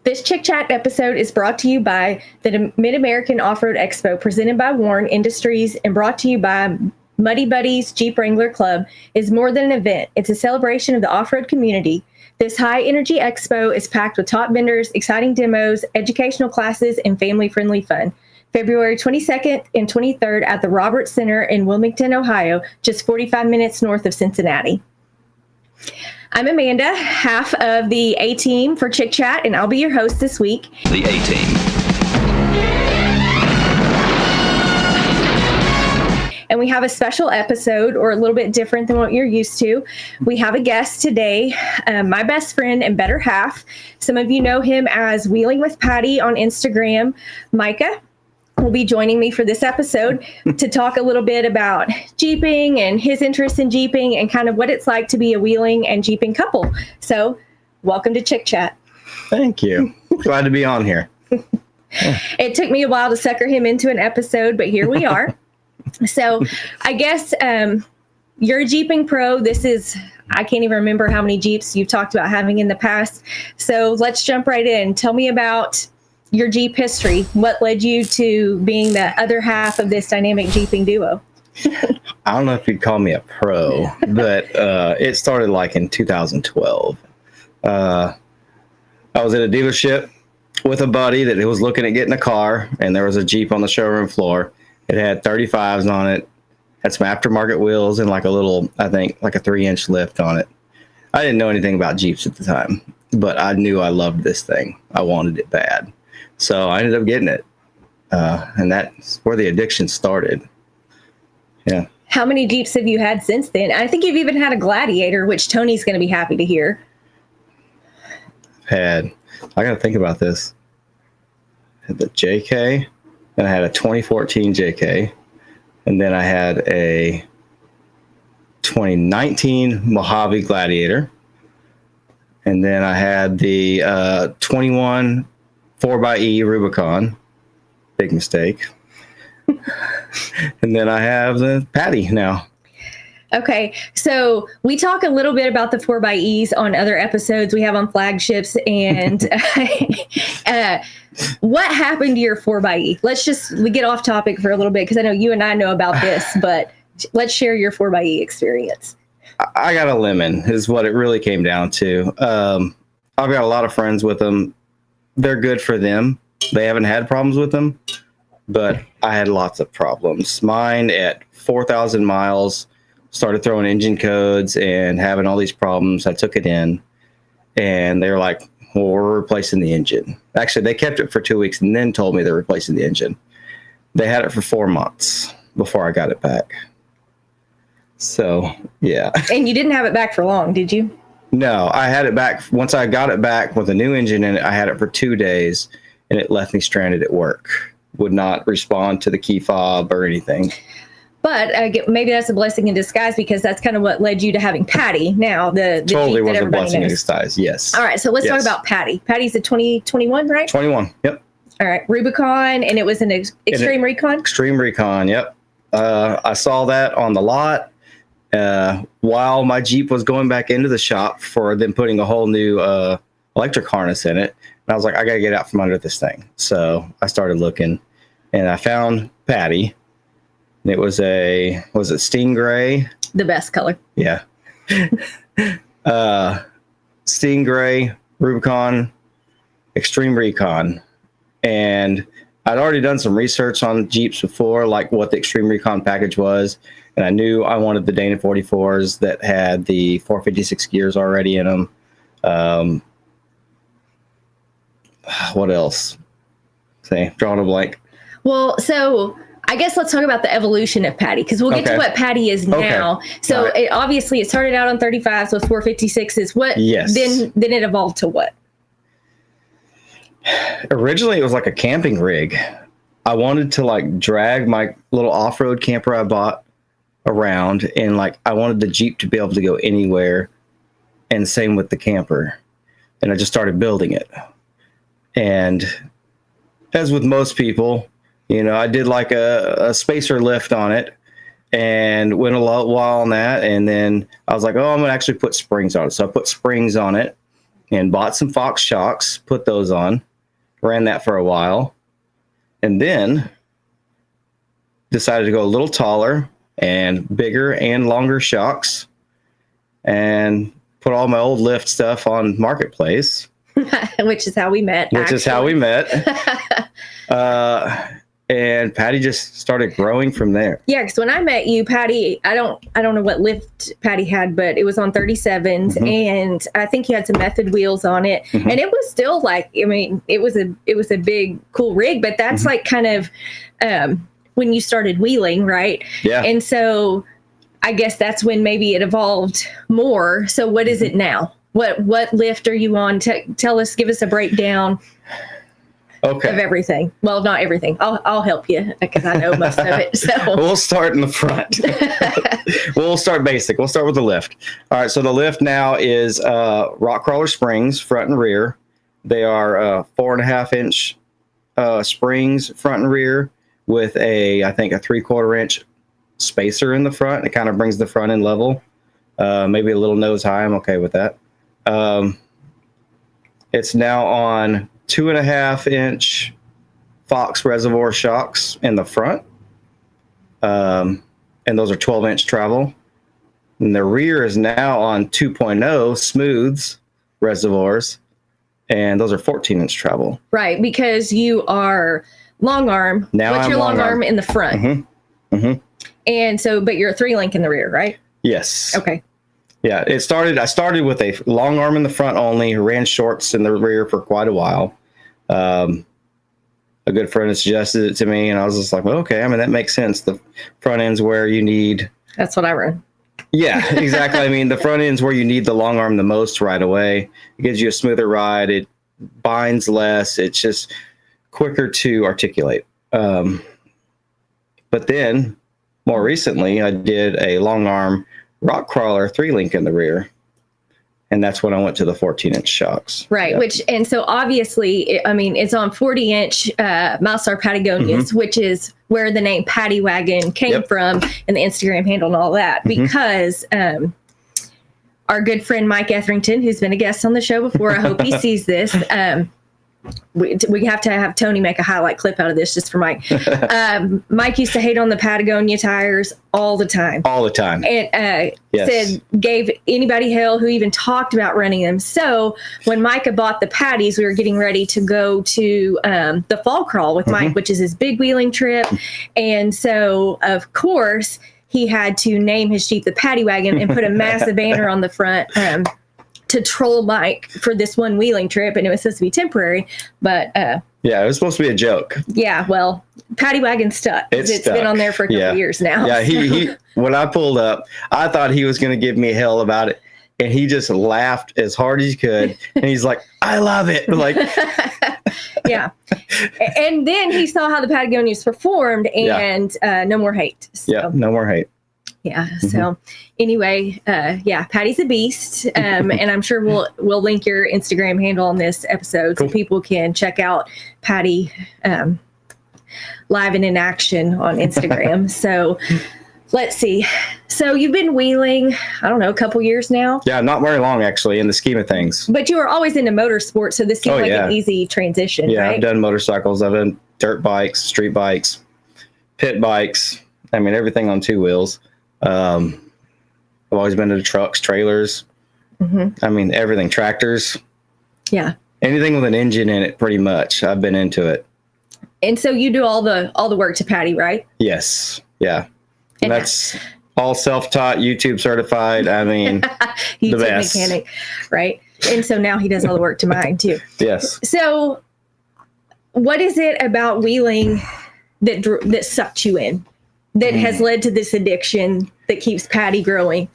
This Chic Chat episode is brought to you by the Mid-American Off-Road Expo, presented by Warren Industries and brought to you by Muddy Buddies Jeep Wrangler Club. Is more than an event. It's a celebration of the off-road community. This high-energy expo is packed with top vendors, exciting demos, educational classes, and family-friendly fun. February 22nd and 23rd at the Roberts Center in Wilmington, Ohio, just 45 minutes north of Cincinnati. I'm Amanda, half of the A-Team for Chic Chat, and I'll be your host this week. The A-Team. And we have a special episode, or a little bit different than what you're used to. We have a guest today, my best friend and better half. Some of you know him as Wheeling with Patty on Instagram. Micah will be joining me for this episode to talk a little bit about Jeeping and his interest in Jeeping and kind of what it's like to be a wheeling and Jeeping couple. So welcome to Chic Chat. Thank you. Glad to be on here. It took me a while to sucker him into an episode, but here we are. So I guess you're a Jeeping pro. I can't even remember how many Jeeps you've talked about having in the past. So let's jump right in. Tell me about your Jeep history. What led you to being the other half of this dynamic Jeeping duo? I don't know if you'd call me a pro, but it started like in 2012. I was at a dealership with a buddy that was looking at getting a car, and there was a Jeep on the showroom floor. It had 35s on it, had some aftermarket wheels, and like a little, I think, like a 3-inch lift on it. I didn't know anything about Jeeps at the time, but I knew I loved this thing. I wanted it bad. So I ended up getting it. And that's where the addiction started. Yeah. How many Jeeps have you had since then? I think you've even had a Gladiator, which Tony's going to be happy to hear. I got to think about this. I had the JK, and I had a 2014 JK. And then I had a 2019 Mojave Gladiator. And then I had the 21 4xe Rubicon. Big mistake. And then I have the Patty now. Okay, so we talk a little bit about the 4xEs on other episodes we have on flagships. And what happened to your 4xe? We get off topic for a little bit because I know you and I know about this, but let's share your 4xe experience. I got a lemon is what it really came down to. I've got a lot of friends with them. They're good for them. They haven't had problems with them, but I had lots of problems. Mine at 4,000 miles started throwing engine codes and having all these problems. I took it in, and they were like, well, we're replacing the engine. Actually, they kept it for 2 weeks and then told me they're replacing the engine. They had it for 4 months before I got it back. So, yeah. And you didn't have it back for long, did you? No, I had it back. Once I got it back with a new engine in it, I had it for 2 days, and it left me stranded at work. Would not respond to the key fob or anything. But maybe that's a blessing in disguise, because that's kind of what led you to having Patty now. The totally Jeep was that a blessing knows. in disguise, yes. All right, so let's talk about Patty. Patty's a 2021, right? 21, yep. All right, Rubicon, and it was an Extreme Recon? Extreme Recon, yep. I saw that on the lot. While my Jeep was going back into the shop for them putting a whole new electric harness in it. And I was like, I got to get out from under this thing. So I started looking, and I found Patty. And it was it Stingray? The best color. Yeah. Stingray, Rubicon, Extreme Recon. And I'd already done some research on Jeeps before, like what the Extreme Recon package was. And I knew I wanted the Dana 44s that had the 456 gears already in them. What else? Drawing a blank. Well, so I guess let's talk about the evolution of Patty, because we'll get to what Patty is now. So right. It started out on 35s with 456s. What? Yes. Then it evolved to what? Originally, it was like a camping rig. I wanted to like drag my little off-road camper I bought around, and like I wanted the Jeep to be able to go anywhere, and same with the camper. And I just started building it. And as with most people, I did like a spacer lift on it and went a while on that. And then I was like, I'm going to actually put springs on it. So I put springs on it, and bought some Fox shocks, put those on, ran that for a while, and then decided to go a little taller and bigger and longer shocks, and put all my old lift stuff on Marketplace. Which is how we met. And Patty just started growing from there. Yeah, because when I met you, Patty, I don't know what lift Patty had, but it was on 37s, and I think you had some method wheels on it, and it was still like, I mean, it was a big cool rig, but that's like kind of when you started wheeling, right? Yeah. And so I guess that's when maybe it evolved more. So what is it now? What lift are you on? Tell us, give us a breakdown. Okay. Of everything. Well, not everything. I'll help you because I know most of it. So we'll start in the front. We'll start basic. We'll start with the lift. All right. So the lift now is rock crawler springs, front and rear. They are 4.5 inch springs, front and rear, with I think a 3/4 inch spacer in the front. It kind of brings the front end level. Maybe a little nose high. I'm okay with that. It's now on 2.5 inch Fox reservoir shocks in the front. And those are 12 inch travel. And the rear is now on 2.0 smooths reservoirs. And those are 14 inch travel. Right. Because you are long arm. Now what's I'm your long arm arm in the front? And so, but you're a 3-link in the rear, right? Yes. Okay. Yeah. I started with a long arm in the front only, ran shorts in the rear for quite a while. A good friend suggested it to me, and I was just like, well, okay. I mean, that makes sense. The front end's where you need. That's what I run. Yeah, exactly. I mean, the front end's where you need the long arm the most right away. It gives you a smoother ride. It binds less. It's just quicker to articulate. But then more recently, I did a long arm rock crawler 3-link in the rear. And that's when I went to the 14 inch shocks. Right. Yep. And so obviously, I mean, it's on 40 inch Milestar Patagonias, which is where the name Paddy Wagon came from, and the Instagram handle and all that, because our good friend Mike Etherington, who's been a guest on the show before, I hope he sees this. We have to have Tony make a highlight clip out of this just for Mike. Mike used to hate on the Patagonia tires all the time. All the time. And gave anybody hell who even talked about running them. So when Micah bought the Patties, we were getting ready to go to the fall crawl with Mike, which is his big wheeling trip. And so, of course, he had to name his Jeep the Paddy Wagon and put a massive banner on the front to troll Mike for this one wheeling trip, and it was supposed to be temporary, but yeah, it was supposed to be a joke. Yeah, well, Paddy Wagon stuck. It's been on there for a couple of years now. Yeah, he when I pulled up, I thought he was going to give me hell about it, and he just laughed as hard as he could, and he's like, "I love it!" Like, yeah. And then he saw how the Patagonias performed, and no more hate. So. Yeah, no more hate. Yeah. So anyway, Patty's a beast. And I'm sure we'll link your Instagram handle on this episode so people can check out Patty live and in action on Instagram. So let's see. So you've been wheeling, I don't know, a couple years now? Yeah, not very long actually in the scheme of things. But you were always into motorsports, so this seemed like an easy transition, yeah, right? I've done motorcycles. I've done dirt bikes, street bikes, pit bikes. I mean, everything on 2 wheels. I've always been into trucks, trailers. I mean, everything, tractors. Yeah. Anything with an engine in it, pretty much. I've been into it. And so you do all the work to Patty, right? Yes. Yeah. And that's all self-taught, YouTube certified. I mean, YouTube the best mechanic, right? And so now he does all the work to mine too. Yes. So what is it about wheeling that sucked you in? That has led to this addiction that keeps Patty growing?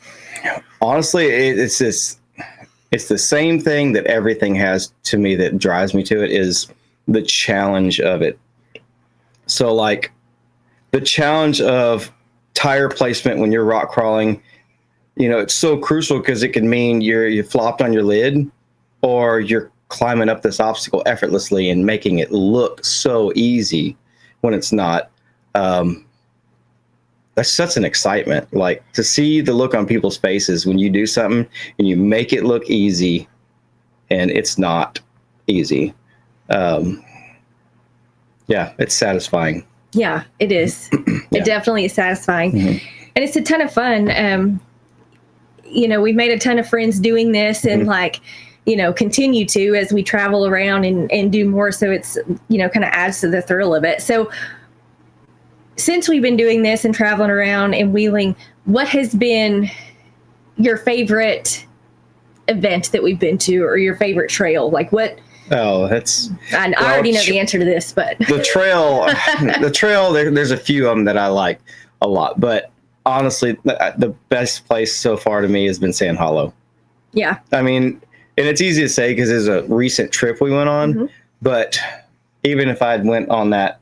Honestly, it's the same thing that everything has to me that drives me to it, is the challenge of it. So like the challenge of tire placement when you're rock crawling, you know, it's so crucial because it can mean you flopped on your lid, or you're climbing up this obstacle effortlessly and making it look so easy when it's not. That's such an excitement, like to see the look on people's faces when you do something and you make it look easy. and it's not easy. Yeah, it's satisfying. Yeah, it is. Yeah. It definitely is satisfying. And it's a ton of fun. We've made a ton of friends doing this and like, continue to as we travel around and do more. So it's, kind of adds to the thrill of it. So since we've been doing this and traveling around and wheeling, what has been your favorite event that we've been to, or your favorite trail? Like what? Oh, that's. I already know the answer to this, but the trail. There's a few of them that I like a lot, but honestly, the best place so far to me has been Sand Hollow. Yeah. I mean, and it's easy to say because it's a recent trip we went on, but even if I went on that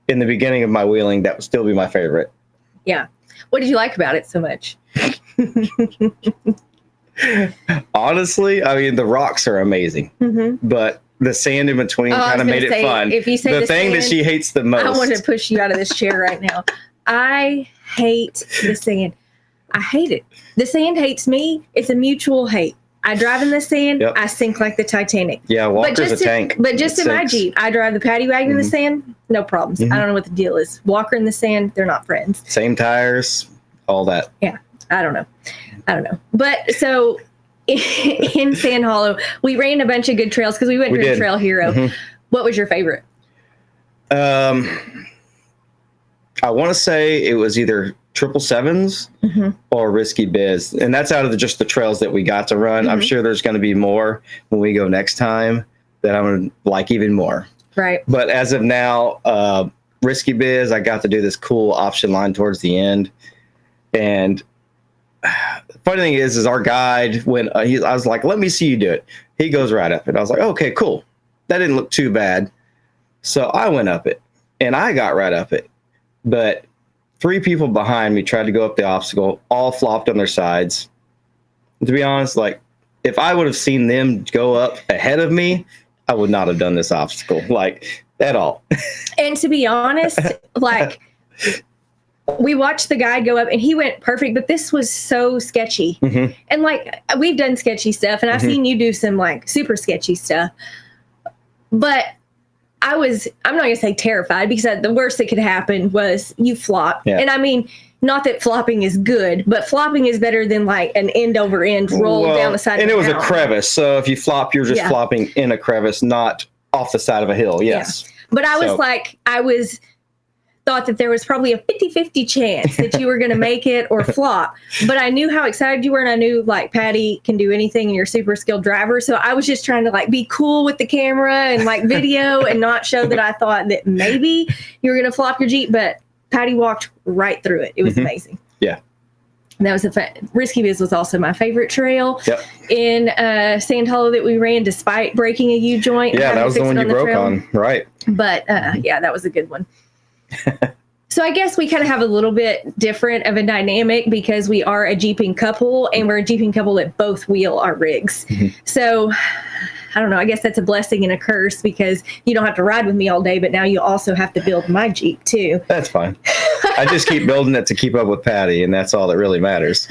in the beginning of my wheeling, that would still be my favorite. Yeah. What did you like about it so much? Honestly, I mean, the rocks are amazing, but the sand in between kind of made it fun. If you say the thing sand, that she hates the most. I want to push you out of this chair right now. I hate the sand. I hate it. The sand hates me. It's a mutual hate. I drive in the sand. Yep. I sink like the Titanic. Yeah, Walker's a tank. But just in my Jeep, I drive the paddy wagon in the sand. No problems. I don't know what the deal is. Walker in the sand, they're not friends. Same tires, all that. Yeah, I don't know. But so in Sand Hollow, we ran a bunch of good trails because we went to Trail Hero. What was your favorite? I want to say it was either 777s or Risky Biz. And that's out of just the trails that we got to run. I'm sure there's going to be more when we go next time that I'm going to like even more. Right. But as of now, Risky Biz, I got to do this cool option line towards the end. And the funny thing is our guide, when I was like, let me see you do it. He goes right up it. I was like, okay, cool. That didn't look too bad. So I went up it and I got right up it. But 3 people behind me tried to go up the obstacle, all flopped on their sides. To be honest, like if I would have seen them go up ahead of me, I would not have done this obstacle, like at all. And to be honest, like we watched the guy go up and he went perfect, but this was so sketchy. And like we've done sketchy stuff and I've seen you do some like super sketchy stuff. But I'm not going to say terrified because the worst that could happen was you flop. Yeah. And I mean, not that flopping is good, but flopping is better than like an end over end roll down the side of the mountain. And it was a crevice. So if you flop, you're just flopping in a crevice, not off the side of a hill. Yes. Yeah. But I thought that there was probably a 50-50 chance that you were going to make it or flop. But I knew how excited you were, and I knew like Patty can do anything and you're a super skilled driver. So I was just trying to like be cool with the camera and like video and not show that I thought that maybe you were going to flop your Jeep, but Patty walked right through it. It was amazing. Yeah. And that was Risky Biz was also my favorite trail in Sand Hollow that we ran despite breaking a U-joint. Yeah, that was the one you broke on. Right. But yeah, that was a good one. So I guess we kind of have a little bit different of a dynamic because we are a Jeeping couple and we're a Jeeping couple that both wheel our rigs. So I don't know. I guess that's a blessing and a curse because you don't have to ride with me all day, but now you also have to build my Jeep too. That's fine. I just keep building it to keep up with Patty, and that's all that really matters.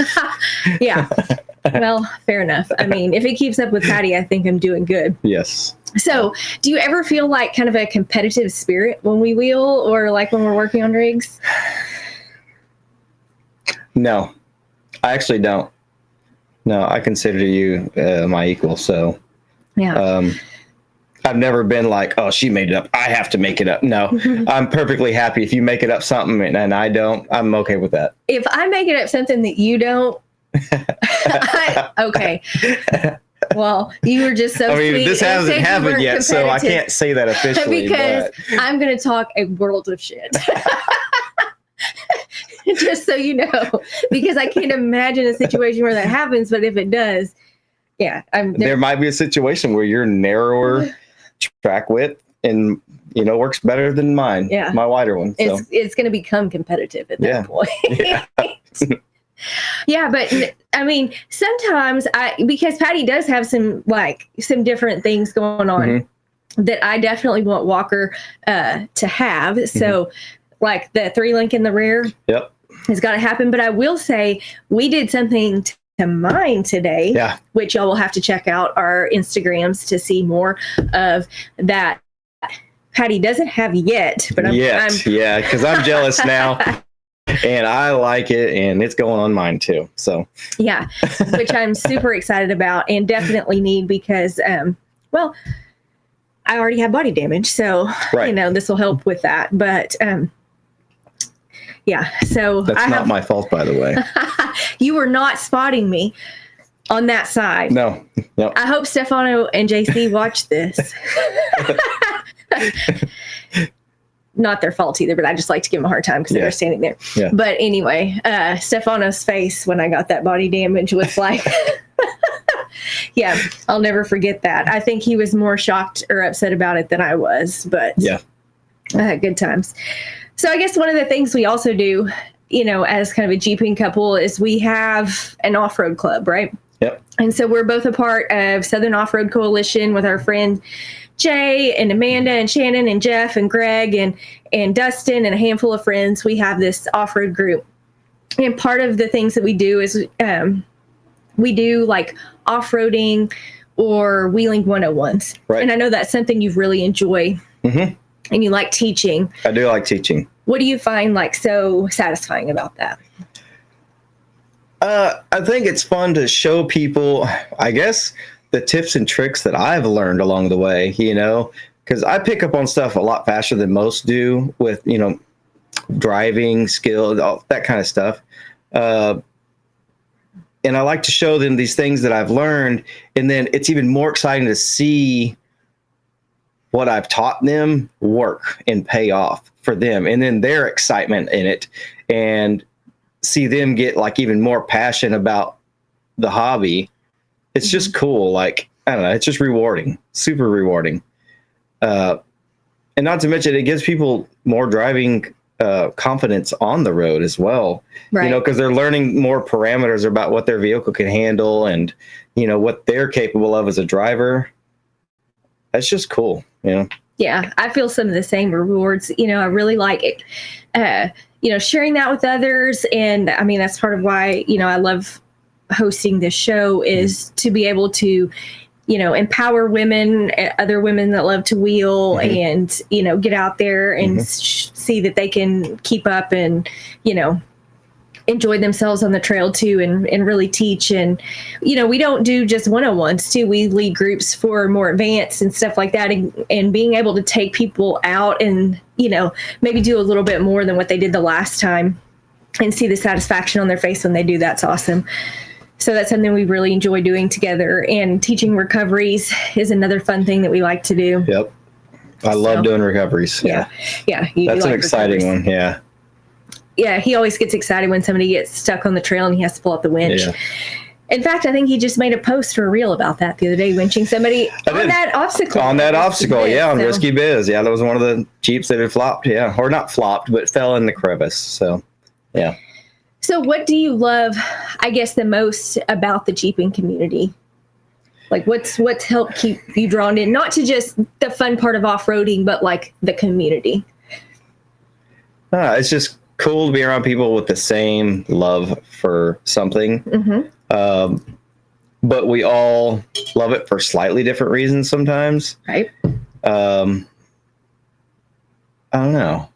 Yeah. Well, fair enough. I mean, if it keeps up with Patty, I think I'm doing good. Yes. So do you ever feel like kind of a competitive spirit when we wheel or like when we're working on rigs? No, I actually don't. No, I consider you my equal. So yeah. I've never been like, oh, she made it up, I have to make it up. No, I'm perfectly happy if you make it up something and I don't. I'm okay with that. If I make it up something that you don't, okay. Well, you were just so sweet. This hasn't happened yet, so I can't say that officially. Because I'm going to talk a world of shit. Just so you know, because I can't imagine a situation where that happens, but if it does, yeah. There might be a situation where your narrower track width and works better than mine. Yeah. My wider one. So. It's going to become competitive at that point. Yeah. Yeah, but I mean, sometimes because Patty does have some different things going on that I definitely want Walker to have. So like the 3-link in the rear. Yep. Has got to happen. But I will say we did something to mine today, Yeah. which y'all will have to check out our Instagrams to see more of that. Patty doesn't have yet, but yeah, because I'm jealous now. And I like it, and it's going on mine too. So yeah, which I'm super excited about and definitely need because, well, I already have body damage, so right. this will help with that. But yeah, so that's not my fault, by the way. You were not spotting me on that side. No. I hope Stefano and JC watch this. Not their fault either, but I just like to give them a hard time because they're standing there. Yeah. But anyway, Stefano's face when I got that body damage was like, yeah, I'll never forget that. I think he was more shocked or upset about it than I was, but yeah, I had good times. So I guess one of the things we also do, as kind of a Jeeping couple is we have an off-road club, right? Yep. And so we're both a part of Southern Off-Road Coalition with our friend Jay and Amanda and Shannon and Jeff and Greg and Dustin and a handful of friends. We have this off-road group. And part of the things that we do is we do like off-roading or wheeling 101s. Right. And I know that's something you really enjoy and you like teaching. I do like teaching. What do you find like so satisfying about that? I think it's fun to show people, I guess, the tips and tricks that I've learned along the way, because I pick up on stuff a lot faster than most do with, driving skill, all that kind of stuff. And I like to show them these things that I've learned. And then it's even more exciting to see what I've taught them work and pay off for them. And then their excitement in it and see them get like even more passion about the hobby. It's just cool. Like, I don't know, it's just rewarding, super rewarding. And not to mention it gives people more driving confidence on the road as well, right. Because they're learning more parameters about what their vehicle can handle and, what they're capable of as a driver. That's just cool. Yeah, I feel some of the same rewards. I really like it. Sharing that with others. And I mean, that's part of why, I love hosting this show is to be able to, empower women, other women that love to wheel and, get out there and see that they can keep up and, enjoy themselves on the trail too and really teach. And, we don't do just 101s too. We lead groups for more advanced and stuff like that. And being able to take people out and, maybe do a little bit more than what they did the last time and see the satisfaction on their face when they do, that's awesome. So that's something we really enjoy doing together. And teaching recoveries is another fun thing that we like to do. Yep. I love doing recoveries. Yeah. That's an exciting one. Yeah. Yeah. He always gets excited when somebody gets stuck on the trail and he has to pull out the winch. Yeah. In fact, I think he just made a post or a reel about that the other day, winching somebody on that obstacle. On that obstacle, on Risky Biz. Yeah, that was one of the Jeeps that had flopped. Yeah, or not flopped, but fell in the crevice. So, yeah. So what do you love, I guess, the most about the Jeeping community? Like what's helped keep you drawn in, not to just the fun part of off-roading, but like the community? It's just cool to be around people with the same love for something. But we all love it for slightly different reasons sometimes. Right. I don't know.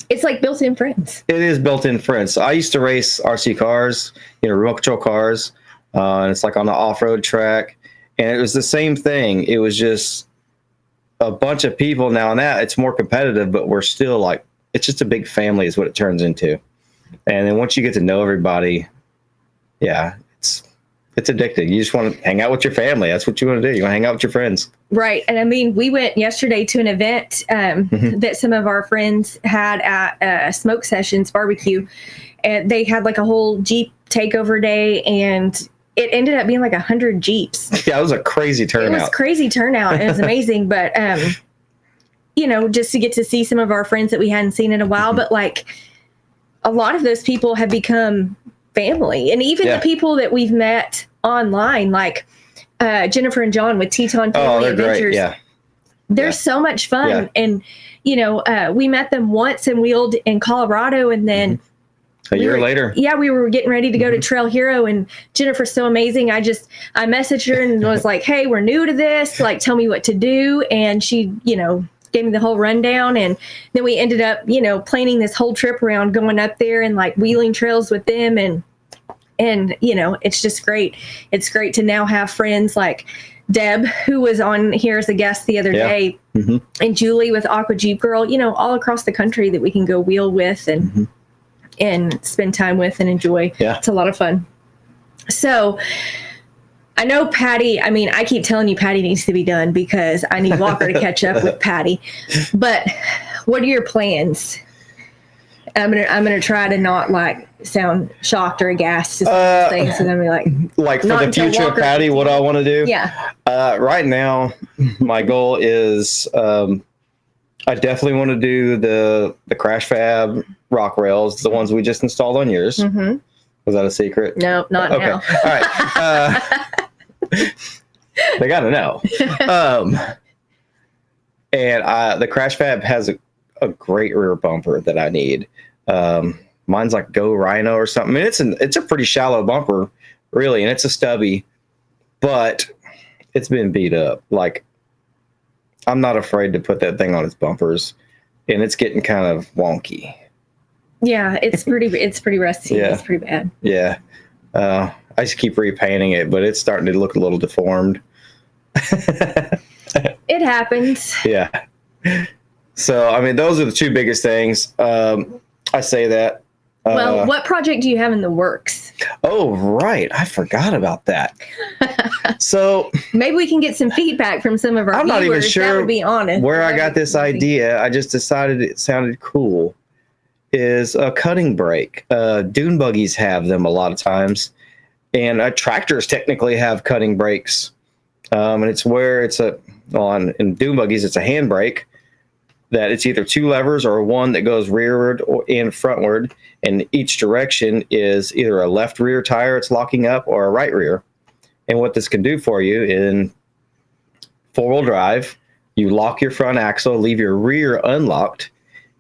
It's like built-in friends. It is built-in friends. So I used to race RC cars, remote control cars. And it's like on the off-road track. And it was the same thing. It was just a bunch of people. Now in that, it's more competitive, but we're still like, it's just a big family is what it turns into. And then once you get to know everybody, yeah, it's addicting. You just want to hang out with your family. That's what you want to do. You want to hang out with your friends. Right. And I mean, we went yesterday to an event that some of our friends had at Smoke Sessions Barbecue. And they had like a whole Jeep takeover day, and it ended up being like 100 Jeeps. Yeah, it was a crazy turnout. It was crazy turnout. It was amazing. But, just to get to see some of our friends that we hadn't seen in a while. But like a lot of those people have become family. And even the people that we've met online, like Jennifer and John with Teton Family Adventures. Great. Yeah. They're so much fun. Yeah. And, we met them once and wheeled in Colorado, and then A year later. Yeah, we were getting ready to go to Trail Hero, and Jennifer's so amazing. I messaged her and was like, hey, we're new to this. Like, tell me what to do. And she, gave me the whole rundown. And then we ended up, planning this whole trip around going up there and like wheeling trails with them. And it's just great. It's great to now have friends like Deb, who was on here as a guest the other day, and Julie with Aqua Jeep Girl, all across the country that we can go wheel with and spend time with and enjoy. Yeah. It's a lot of fun. So I know Patty, I keep telling you Patty needs to be done because I need Walker to catch up with Patty. But what are your plans? I'm gonna try to not like sound shocked or aghast to some of these things, and then be like for the future of Patty, what I want to do. Yeah. Right now, my goal is I definitely want to do the Crash Fab rock rails, the ones we just installed on yours. Mm-hmm. Was that a secret? No, not now. All right. They got to know. And the Crash Fab has a great rear bumper that I need. Mine's like Go Rhino or something. It's a pretty shallow bumper, really, and it's a stubby, but it's been beat up. Like, I'm not afraid to put that thing on its bumpers, and it's getting kind of wonky. Yeah, it's pretty rusty. Yeah. It's pretty bad. Yeah. I just keep repainting it, but it's starting to look a little deformed. It happens. Yeah. So, those are the two biggest things. I say that. Well, what project do you have in the works? Oh, right. I forgot about that. So maybe we can get some feedback from some of our I'm viewers. Not even sure that would be honest. Where I got this idea. I just decided it sounded cool. Is a cutting brake. Dune buggies have them a lot of times. And tractors technically have cutting brakes. And it's where in dune buggies, it's a handbrake that it's either two levers or one that goes rearward and frontward. And each direction is either a left rear tire it's locking up or a right rear. And what this can do for you in four-wheel drive, you lock your front axle, leave your rear unlocked,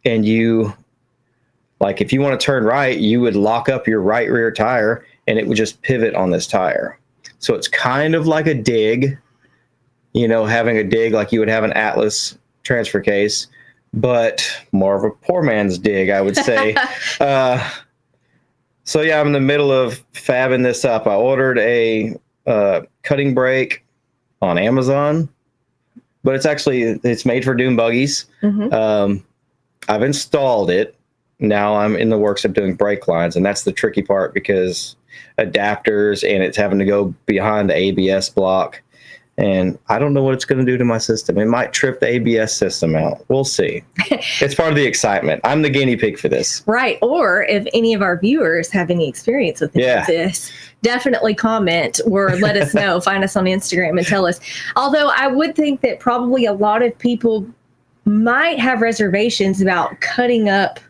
and if you want to turn right, you would lock up your right rear tire and it would just pivot on this tire. So it's kind of like a dig, having a dig like you would have an Atlas transfer case, but more of a poor man's dig, I would say. So yeah, I'm in the middle of fabbing this up. I ordered a cutting brake on Amazon, but it's made for dune buggies. Mm-hmm. I've installed it. Now I'm in the works of doing brake lines, and that's the tricky part because adapters and it's having to go behind the ABS block. And I don't know what it's going to do to my system. It might trip the ABS system out. We'll see. It's part of the excitement. I'm the guinea pig for this. Right. Or if any of our viewers have any experience with this, definitely comment or let us know. Find us on Instagram and tell us. Although I would think that probably a lot of people might have reservations about cutting up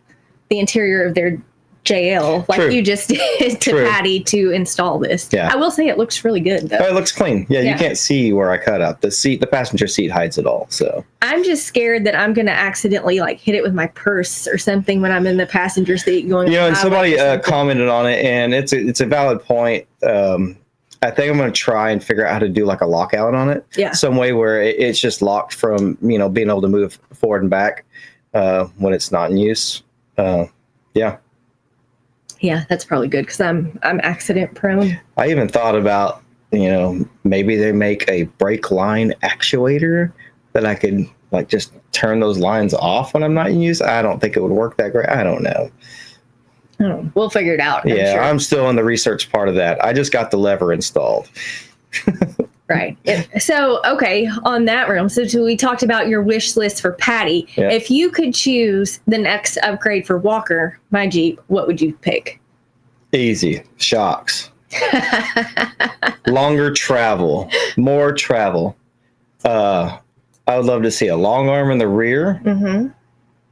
the interior of their JL like you just did to Patty to install this. Yeah. I will say it looks really good though. Oh, it looks clean. Yeah, you can't see where I cut out. The passenger seat hides it all. So I'm just scared that I'm going to accidentally hit it with my purse or something when I'm in the passenger seat going. And somebody commented on it, and it's a valid point. I think I'm going to try and figure out how to do a lockout on it. Yeah. Some way where it's just locked from being able to move forward and back when it's not in use. Yeah. Yeah, that's probably good because I'm accident prone. I even thought about, maybe they make a brake line actuator that I could just turn those lines off when I'm not in use. I don't think it would work that great. I don't know. Oh, we'll figure it out. I'm still in the research part of that. I just got the lever installed. Right. So, okay, on that realm, so we talked about your wish list for Patty. Yeah. If you could choose the next upgrade for Walker, my Jeep, what would you pick? Easy. Shocks. Longer travel. More travel. I would love to see a long arm in the rear. Mm-hmm.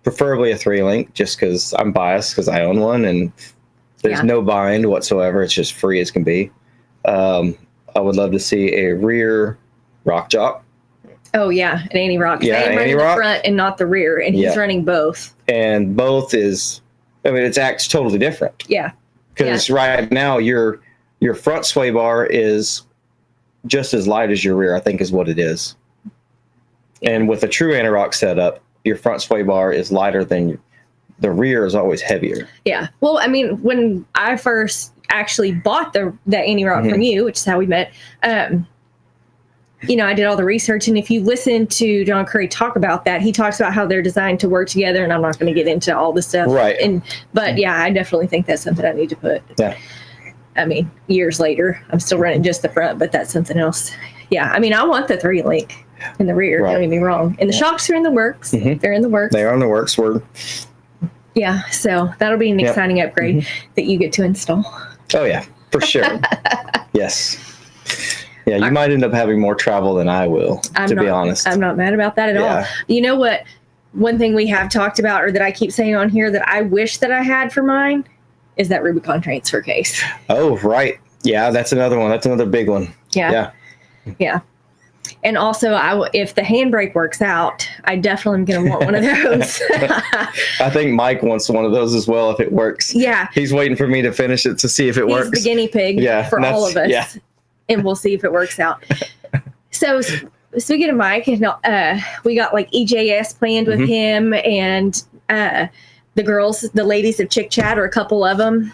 Preferably a 3-link, just because I'm biased because I own one and there's no bind whatsoever. It's just free as can be. I would love to see a rear rock jock. Oh, yeah, an anti-rock. Yeah, I'm running the front and not the rear, and he's running both. And both is I mean, it acts totally different. Yeah. Because right now your front sway bar is just as light as your rear, I think is what it is. Yeah. And with a true anti-rock setup, your front sway bar is lighter than the rear is always heavier. Yeah. Well, I mean, when I first actually bought the anti-rock from you, which is how we met, you know, I did all the research, and if you listen to John Curry talk about that, he talks about how they're designed to work together, and I'm not going to get into all the stuff. Right. But yeah, I definitely think that's something I need to put. Yeah. I mean, years later, I'm still running just the front, but that's something else. Yeah. I mean, I want the 3-link in the rear. Right. Don't get me wrong. And the shocks are in the works. They're in the works. They are in the works. Yeah. So that'll be an exciting upgrade that you get to install. Oh yeah, for sure. Yes. Yeah, you might end up having more travel than I will, to be honest. I'm not mad about that at all. You know what? One thing we have talked about, or that I keep saying on here that I wish that I had for mine, is that Rubicon transfer case. Oh, right. Yeah, that's another one. That's another big one. Yeah. And also, if the handbrake works out, I definitely am going to want one of those. I think Mike wants one of those as well if it works. Yeah. He's waiting for me to finish it to see if it works. He's the guinea pig for all of us. Yeah. And we'll see if it works out. So speaking of Mike, we got like EJS planned with him, and the ladies of Chic Chat, or a couple of them.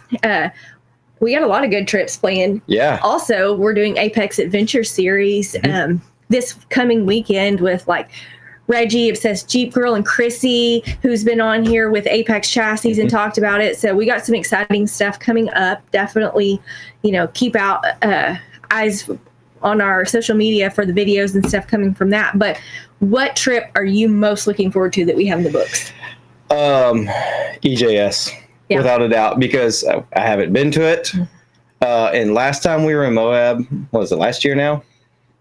We got a lot of good trips planned. Yeah. Also, we're doing Apex Adventure Series this coming weekend with like Reggie, Obsessed Jeep Girl, and Chrissy, who's been on here with Apex Chassis and talked about it. So we got some exciting stuff coming up. Definitely, keep out eyes on our social media for the videos and stuff coming from that. But what trip are you most looking forward to that we have in the books? EJS, without a doubt, because I haven't been to it. And last time we were in Moab, what was it, last year now?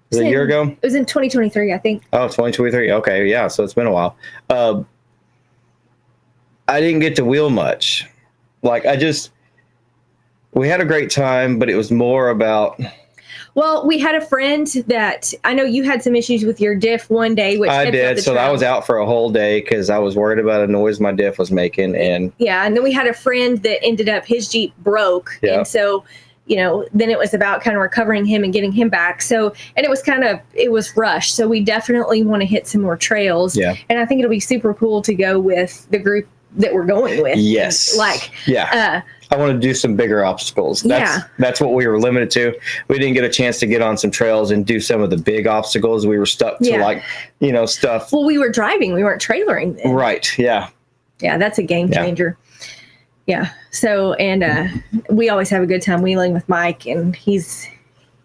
Was it a year ago? It was in 2023, I think. Oh, 2023. Okay, yeah, so it's been a while. I didn't get to wheel much. Like, we had a great time, but it was more about... Well, we had a friend that, I know you had some issues with your diff one day. Which I did, so I was out for a whole day because I was worried about a noise my diff was making. And then we had a friend that ended up, his Jeep broke. Yeah. And so, then it was about kind of recovering him and getting him back. So, and it was rushed. So we definitely want to hit some more trails. Yeah. And I think it'll be super cool to go with the group that we're going with. Yes. I want to do some bigger obstacles. That's what we were limited to. We didn't get a chance to get on some trails and do some of the big obstacles. We were stuck to stuff. Well, we were driving. We weren't trailering then. Right. Yeah. Yeah. That's a game changer. Yeah. So, and we always have a good time wheeling with Mike, and he's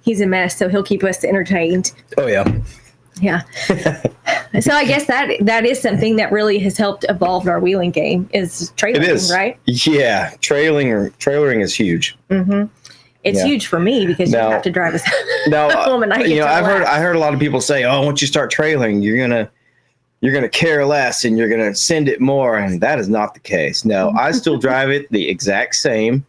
a mess. So he'll keep us entertained. Oh yeah. Yeah. So I guess that is something that really has helped evolve our wheeling game is trailering, it is. Right? Yeah. Trailering is huge. Mm-hmm. It's huge for me because you have to drive us home and I heard a lot of people say, oh, once you start trailing, you're gonna care less and you're gonna send it more, and that is not the case. No, I still drive it the exact same.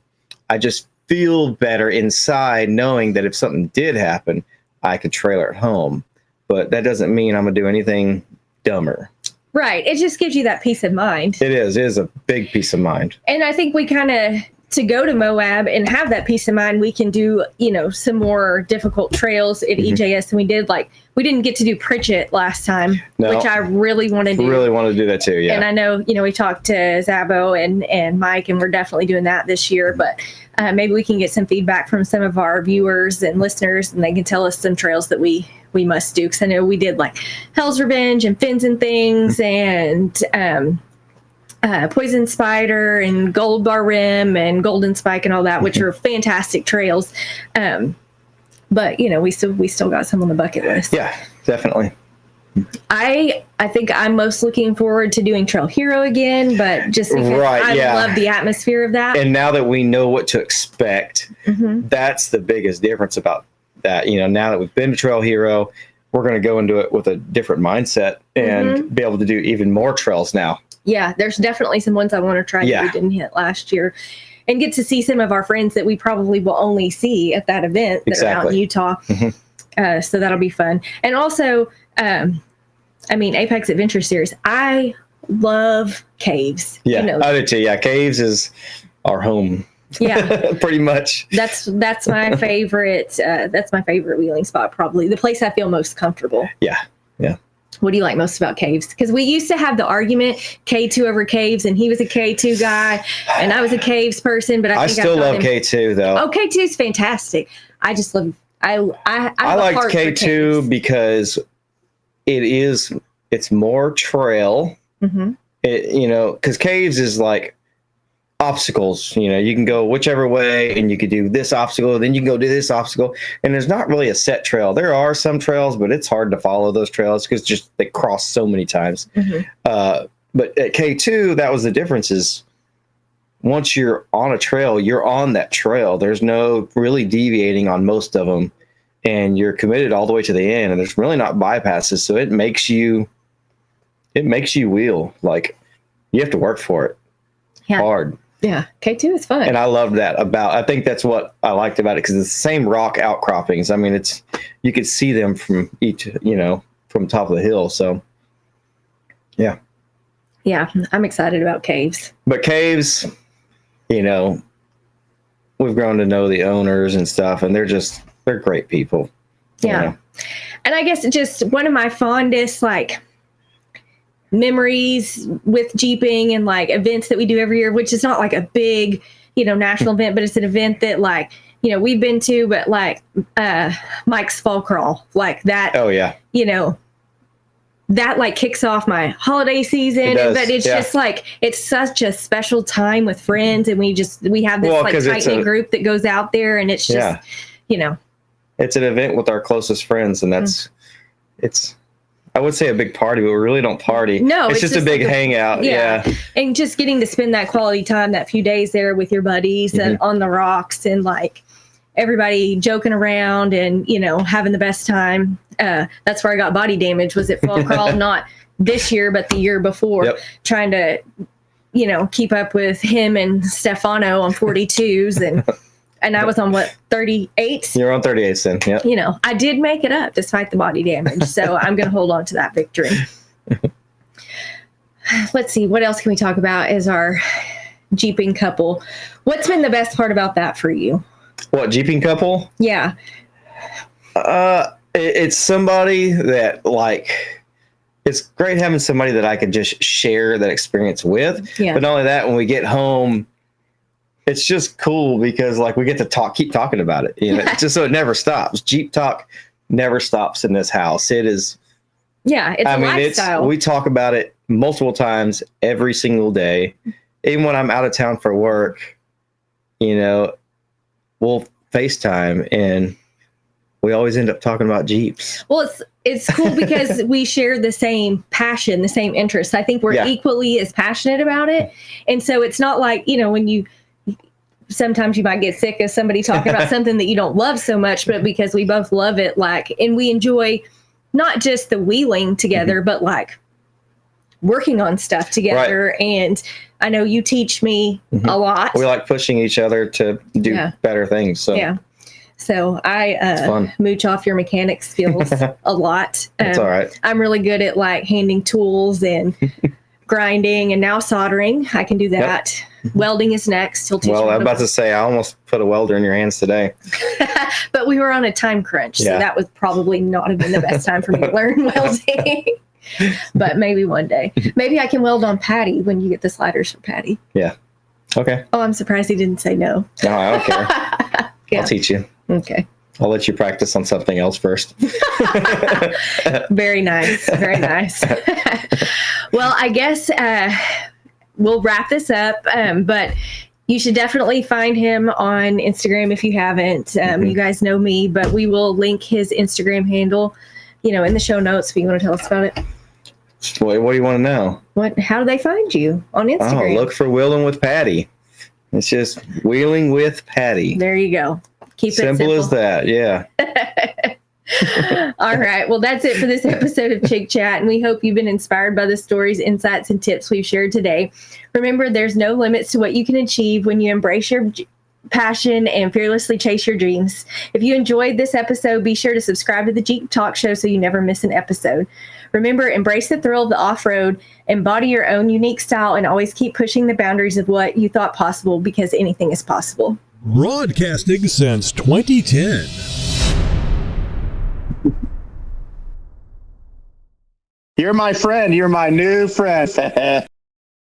I just feel better inside knowing that if something did happen, I could trailer at home. But that doesn't mean I'm going to do anything dumber. Right. It just gives you that peace of mind. It is a big peace of mind. And I think we kind of, to go to Moab and have that peace of mind, we can do, some more difficult trails at EJS. And we didn't get to do Pritchett last time, which I really want to do. Really want to do that too, yeah. And I know, we talked to Zabo and Mike, and we're definitely doing that this year. But maybe we can get some feedback from some of our viewers and listeners, and they can tell us some trails that we must do. Because I know we did like Hell's Revenge and Fins and Things and Poison Spider and Gold Bar Rim and Golden Spike and all that, which are fantastic trails. But we still got some on the bucket list. Yeah, definitely. I think I'm most looking forward to doing Trail Hero again, but just because I love the atmosphere of that. And now that we know what to expect, that's the biggest difference about that. Now that we've been to Trail Hero, we're going to go into it with a different mindset and be able to do even more trails now. Yeah, there's definitely some ones I want to try that we didn't hit last year, and get to see some of our friends that we probably will only see at that event that are out in Utah. So that'll be fun. And also, Apex Adventure Series. I love caves. Yeah, You know, I do too. Yeah, caves is our home. yeah. Pretty much. That's my favorite. That's my favorite wheeling spot. Probably the place I feel most comfortable. Yeah. Yeah. What do you like most about caves? Because we used to have the argument K2 over caves, and he was a K2 guy, and I was a caves person. But I think still love K2 though. Oh, K2 is fantastic. I just love. I liked K2 because it's more trail. Mm-hmm. Because caves is like obstacles. You can go whichever way, and you could do this obstacle, then you can go do this obstacle, and there's not really a set trail. There are some trails, but it's hard to follow those trails because they cross so many times. Mm-hmm. But at K2, that was the difference is once you're on a trail, you're on that trail. There's no really deviating on most of them, and you're committed all the way to the end, and there's really not bypasses. So it makes you wheel. Like you have to work for it hard. Yeah, K2 is fun. And I love that I think that's what I liked about it, because it's the same rock outcroppings. I mean, you could see them from from top of the hill. So, yeah. Yeah, I'm excited about caves. But caves, we've grown to know the owners and stuff, and they're great people. Yeah. And I guess just one of my fondest, memories with Jeeping and events that we do every year, which is not a big, national event, but it's an event that we've been to, but Mike's Fall Crawl, that. Oh yeah. That kicks off my holiday season, but it's just it's such a special time with friends, and we have this tight knit group that goes out there, and it's just, it's an event with our closest friends, and it's. I would say a big party, but we really don't party. No, it's just a big hangout. Yeah. And just getting to spend that quality time, that few days there with your buddies and on the rocks, and everybody joking around and, having the best time. That's where I got body damage, was at Fall Crawl, not this year, but the year before, trying to, keep up with him and Stefano on 42s and I was on 38? You're on 38 then, yeah. I did make it up despite the body damage. So I'm going to hold on to that victory. Let's see. What else can we talk about as our Jeeping couple? What's been the best part about that for you? What, Jeeping couple? Yeah. It's somebody that it's great having somebody that I could just share that experience with. Yeah. But not only that, when we get home, it's just cool because we get to keep talking about it. Just so it never stops. Jeep talk never stops in this house. It is. Yeah, it's a lifestyle. We talk about it multiple times every single day. Even when I'm out of town for work, we'll FaceTime, and we always end up talking about Jeeps. Well, it's cool because we share the same passion, the same interests. I think we're equally as passionate about it. And so it's not when sometimes you might get sick of somebody talking about something that you don't love so much, but because we both love it, and we enjoy not just the wheeling together, but working on stuff together. Right. And I know you teach me a lot. We like pushing each other to do better things. So yeah. So I mooch off your mechanic skills a lot. That's all right. I'm really good at handing tools and grinding, and now soldering. I can do that. Yep. Welding is next. He'll teach me. I'm about to say, I almost put a welder in your hands today. But we were on a time crunch, so that would probably not have been the best time for me to learn welding. But maybe one day. Maybe I can weld on Patty when you get the sliders for Patty. Yeah. Okay. Oh, I'm surprised he didn't say no. No, I don't care. I'll teach you. Okay. I'll let you practice on something else first. Very nice. Very nice. Well, I guess we'll wrap this up, but you should definitely find him on Instagram if you haven't. You guys know me, but we will link his Instagram handle, in the show notes. If you want to tell us about it. What do you want to know? How do they find you on Instagram? Oh, look for Wheeling with Patty. It's just Wheeling with Patty. There you go. Keep it simple as that. Yeah. All right. Well, that's it for this episode of Chic Chat, and we hope you've been inspired by the stories, insights, and tips we've shared today. Remember, there's no limits to what you can achieve when you embrace your passion and fearlessly chase your dreams. If you enjoyed this episode, be sure to subscribe to the Chic Talk Show so you never miss an episode. Remember, embrace the thrill of the off-road, embody your own unique style, and always keep pushing the boundaries of what you thought possible, because anything is possible. Broadcasting since 2010. You're my friend. You're my new friend.